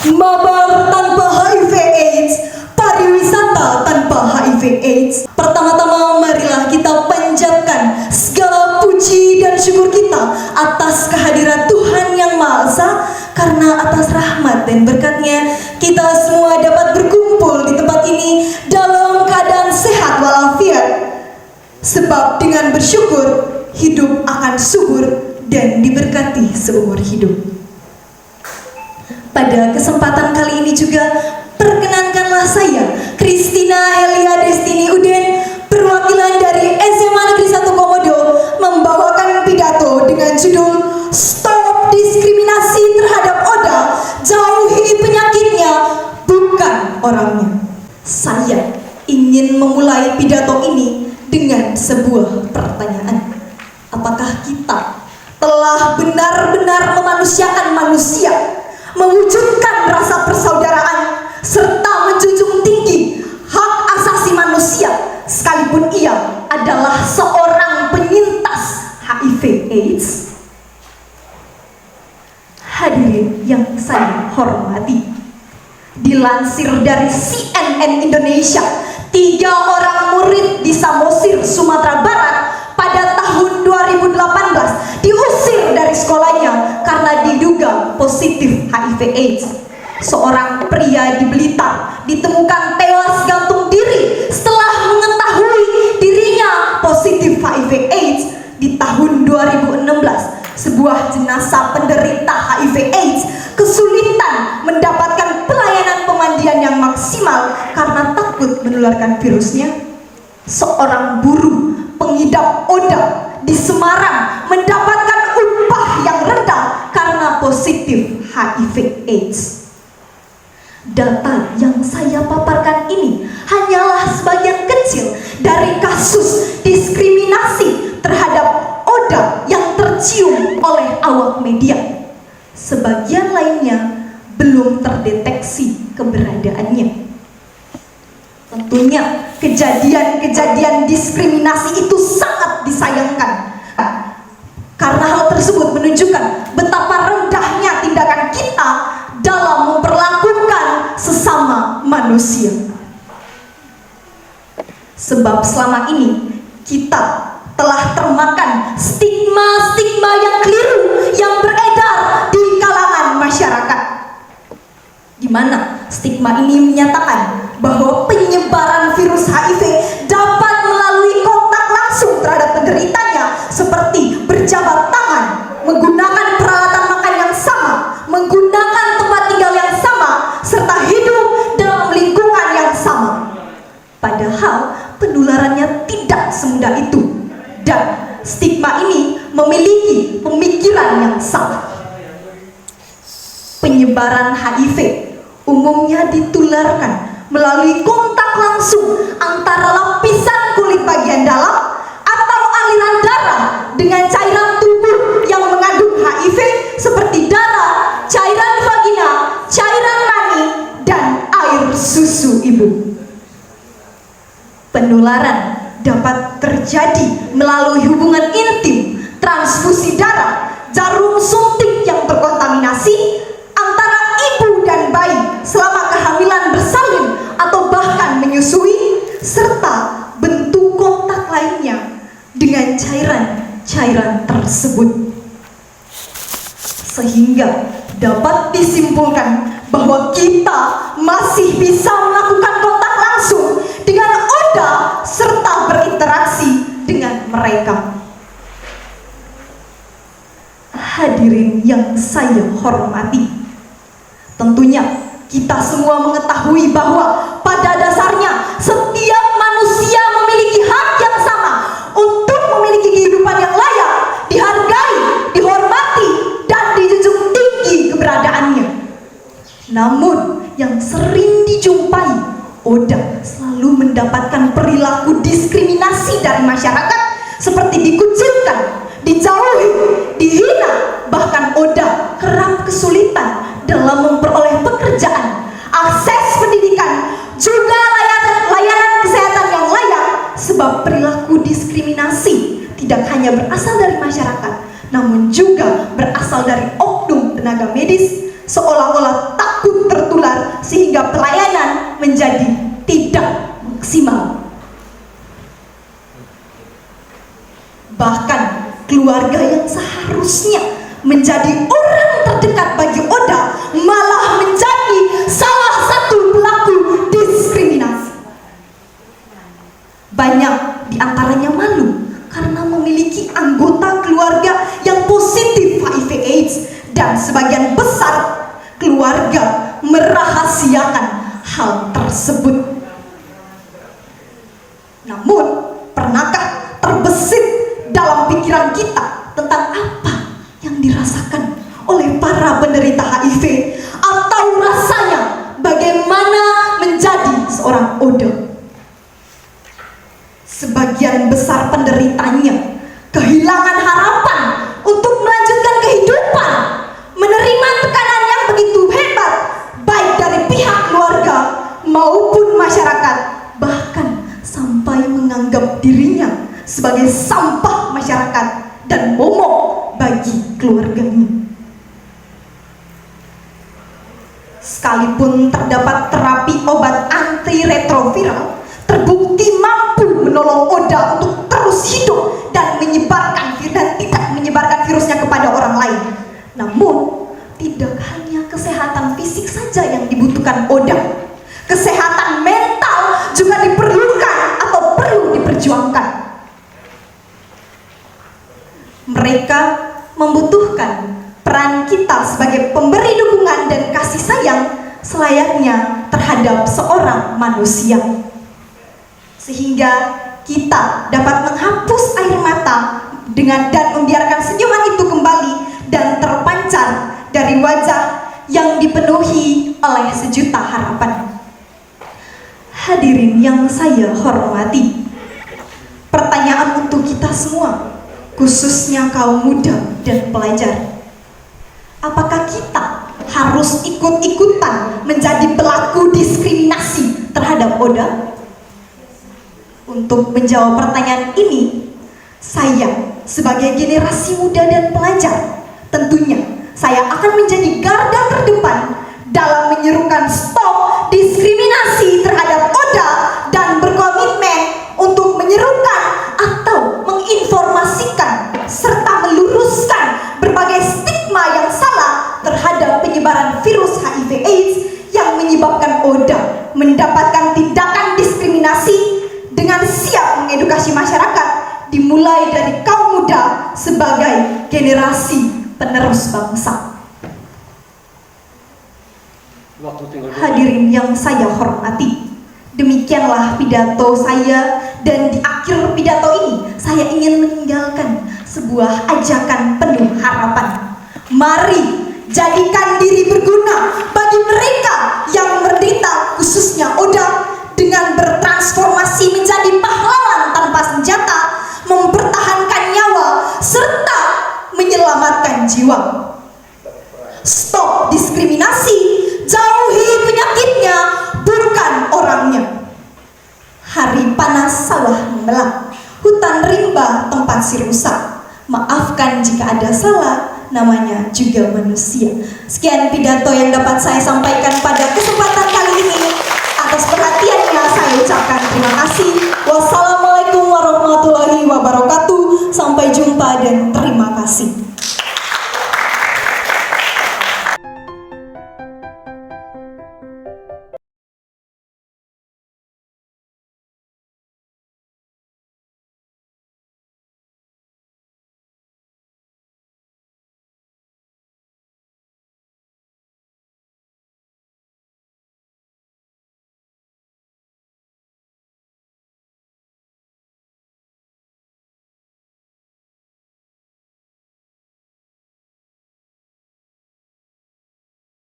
Mabar tanpa HIV/AIDS, pariwisata tanpa HIV/AIDS. Pertama-tama marilah kita panjatkan segala puji dan syukur kita atas kehadiran Tuhan Yang Maha Esa, karena atas rahmat dan berkat-Nya kita semua dapat berkumpul di tempat ini dalam keadaan sehat walafiat. Sebab dengan bersyukur hidup akan subur dan diberkati seumur hidup. Pada kesempatan kali ini juga perkenankanlah saya, Christina Helia Destini Uden, perwakilan dari SMA Negeri 1 Komodo, membawakan pidato dengan judul Stop Diskriminasi Terhadap Oda, Jauhi Penyakitnya, Bukan Orangnya. Saya ingin memulai pidato ini dengan sebuah pertanyaan. Apakah kita telah benar-benar memanusiakan manusia, mewujudkan rasa persaudaraan, serta menjunjung tinggi hak asasi manusia, sekalipun ia adalah seorang penyintas HIV/AIDS? Hadirin yang saya hormati, dilansir dari CNN Indonesia, 3 orang murid di Samosir, Sumatera Barat pada tahun 2018 diusir dari sekolahnya karena diduga positif HIV/AIDS. Seorang pria di Blitar ditemukan tewas gantung diri setelah mengetahui dirinya positif HIV/AIDS di tahun 2016. Sebuah jenazah penderita HIV/AIDS kesulitan mendapatkan pelayanan pemandian yang maksimal karena takut menularkan virusnya. Seorang buruh pengidap ODA di Semarang mendapatkan upah yang rendah karena positif HIV/AIDS. Data yang saya paparkan ini hanyalah sebagian kecil dari kasus diskriminasi terhadap ODA yang tercium oleh awak media. Sebagian lainnya belum terdeteksi keberadaannya. Tentunya kejadian-kejadian diskriminasi itu sangat disayangkan, karena hal tersebut menunjukkan betapa rendahnya tindakan kita dalam memperlakukan sesama manusia. Sebab selama ini kita telah termakan stigma-stigma yang keliru yang beredar di kalangan masyarakat, di mana stigma ini menyatakan bahwa penyebaran virus HIV dapat melalui kontak langsung terhadap penderitanya, seperti berjabat tangan, menggunakan peralatan makan yang sama, menggunakan tempat tinggal yang sama, serta hidup dalam lingkungan yang sama. Padahal penularannya tidak semudah itu, dan stigma ini memiliki pemikiran yang salah. Penyebaran HIV umumnya ditularkan melalui kontak langsung antara lapisan kulit bagian dalam atau aliran darah dengan cairan tubuh yang mengandung HIV seperti darah, cairan vagina, cairan mani, dan air susu ibu. Penularan dapat terjadi melalui hubungan intim, transfusi darah, jarum suntik yang terkontaminasi antara ibu dan bayi selama kehamilan bersalin atau bahkan menyusui, serta bentuk kontak lainnya dengan cairan-cairan tersebut. Sehingga dapat disimpulkan bahwa kita masih bisa melakukan kontak langsung dengan ODA serta berinteraksi dengan mereka. Hadirin yang saya hormati, tentunya kita semua mengetahui bahwa pada dasarnya setiap manusia memiliki hak yang sama untuk memiliki kehidupan yang layak, dihargai, dihormati, dan dijunjung tinggi keberadaannya. Namun yang sering dijumpai, ODA selalu mendapatkan perilaku diskriminasi dari masyarakat, seperti dikucilkan, dijauhi, dihina, bahkan ODA kerap kesulitan dalam memperoleh pekerjaan, akses pendidikan, juga layanan kesehatan yang layak. Sebab perilaku diskriminasi tidak hanya berasal dari masyarakat, namun juga berasal dari oknum tenaga medis, seolah-olah takut keluarga yang seharusnya menjadi orang terdekat bagi Oda malah menjadi salah satu pelaku diskriminasi. Banyak di antaranya malu karena memiliki anggota keluarga yang positif HIV/AIDS, dan sebagian besar keluarga merahasiakan hal tersebut. Namun, pernahkah terbesit dalam pikiran kita tentang apa yang dirasakan oleh para penderita HIV, atau rasanya bagaimana menjadi seorang Oda? Sebagian besar penderitanya kehilangan harapan untuk melanjutkan kehidupan, menerima tekanan yang begitu hebat baik dari pihak keluarga maupun masyarakat, bahkan sampai menganggap dirinya sebagai sampah masyarakat dan momok bagi keluarganya. Sekalipun terdapat terapi obat antiretroviral terbukti mampu menolong Oda untuk terus hidup dan tidak menyebarkan virusnya kepada orang lain. Namun, tidak hanya kesehatan fisik saja yang dibutuhkan Oda. Kesehatan mental juga diperlukan atau perlu diperjuangkan. Mereka membutuhkan peran kita sebagai pemberi dukungan dan kasih sayang selayaknya terhadap seorang manusia, sehingga kita dapat menghapus air mata dan membiarkan senyuman itu kembali dan terpancar dari wajah yang dipenuhi oleh sejuta harapan. Hadirin yang saya hormati, pertanyaan untuk kita semua, khususnya kaum muda dan pelajar: apakah kita harus ikut-ikutan menjadi pelaku diskriminasi terhadap Oda? Untuk menjawab pertanyaan ini, saya sebagai generasi muda dan pelajar, tentunya saya akan menjadi garda terdepan dalam menyerukan stop diskriminasi terhadap Oda dan berkomitmen untuk menyerukan atau menginformasikan serta meluruskan berbagai stigma yang salah terhadap penyebaran virus HIV/AIDS yang menyebabkan Oda mendapatkan tindakan diskriminasi, dengan siap mengedukasi masyarakat dimulai dari kaum muda sebagai generasi penerus bangsa. Hadirin yang saya hormati, demikianlah pidato saya, dan di akhir pidato ini saya ingin meninggalkan sebuah ajakan penuh harapan. Mari jadikan diri berguna bagi mereka yang menderita, khususnya Oda, dengan bertransformasi menjadi pahlawan tanpa senjata, mempertahankan nyawa, serta menyelamatkan jiwa. Stop diskriminasi, jauhi penyakitnya, bukan orangnya. Hari panas sawah membelah, hutan rimba tempat si rusak. Maafkan jika ada salah, namanya juga manusia. Sekian pidato yang dapat saya sampaikan pada kesempatan